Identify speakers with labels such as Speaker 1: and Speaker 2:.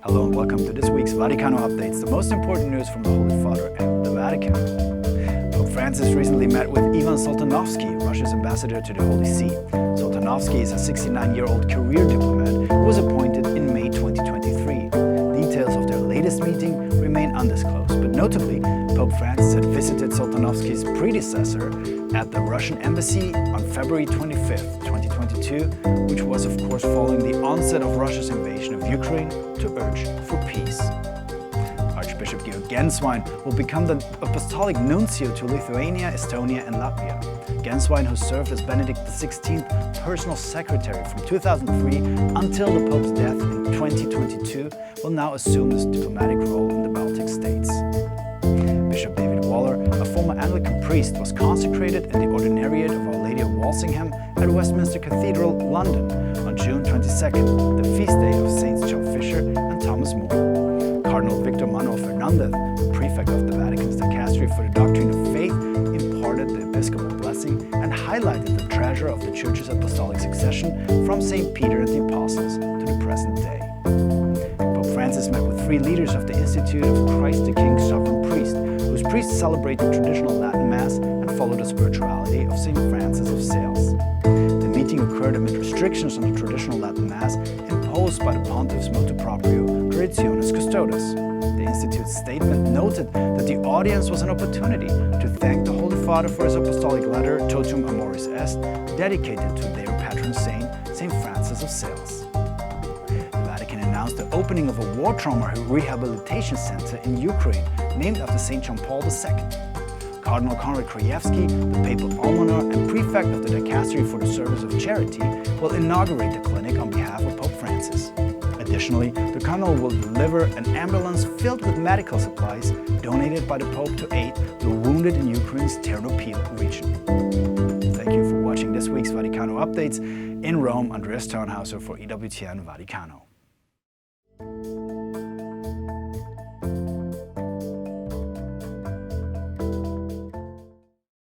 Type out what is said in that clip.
Speaker 1: Hello and welcome to this week's Vaticano updates, the most important news from the Holy Father and the Vatican. Pope Francis recently met with Ivan Soltanovsky, Russia's ambassador to the Holy See. Soltanovsky is a 69-year-old career diplomat who was appointed in May 2023. Details of their latest meeting remain undisclosed, but notably, Pope Francis had visited Soltanovsky's predecessor at the Russian embassy on February 25th, 2022, which was of course following the onset of Russia's invasion of Ukraine to urge for peace. Archbishop Georg Gänswein will become the apostolic nuncio to Lithuania, Estonia and Latvia. Gänswein, who served as Benedict XVI's personal secretary from 2003 until the Pope's death in 2022, will now assume this diplomatic role in the Baltic states. Bishop a former Anglican priest, was consecrated in the ordinariate of Our Lady of Walsingham at Westminster Cathedral, London, on June 22nd, the feast day of Saints Joe Fisher and Thomas More. Cardinal Victor Manuel Fernandez, prefect of the Vatican's dicastery for the doctrine of faith, imparted the episcopal blessing and highlighted the treasure of the Church's apostolic succession from St. Peter and the Apostles to the present day. Pope Francis met with 3 leaders of the Institute of Christ the King Sovereign Priest, whose priests celebrate the traditional Latin Mass and follow the spirituality of St. Francis of Sales. The meeting occurred amid restrictions on the traditional Latin Mass imposed by the Pontiff's motu proprio Traditionis Custodes. The Institute's statement noted that the audience was an opportunity to thank the Holy Father for his apostolic letter Totum Amoris Est, dedicated to their patron saint, St. Francis of Sales. The Vatican announced the opening of a war trauma rehabilitation center in Ukraine, named after St. John Paul II. Cardinal Konrad Krajewski, the papal almoner and prefect of the dicastery for the service of charity, will inaugurate the clinic on behalf of Pope Francis. Additionally, the Cardinal will deliver an ambulance filled with medical supplies donated by the Pope to aid the wounded in Ukraine's Ternopil region. Thank you for watching this week's Vaticano updates. In Rome, Andreas Turnhauser for EWTN Vaticano.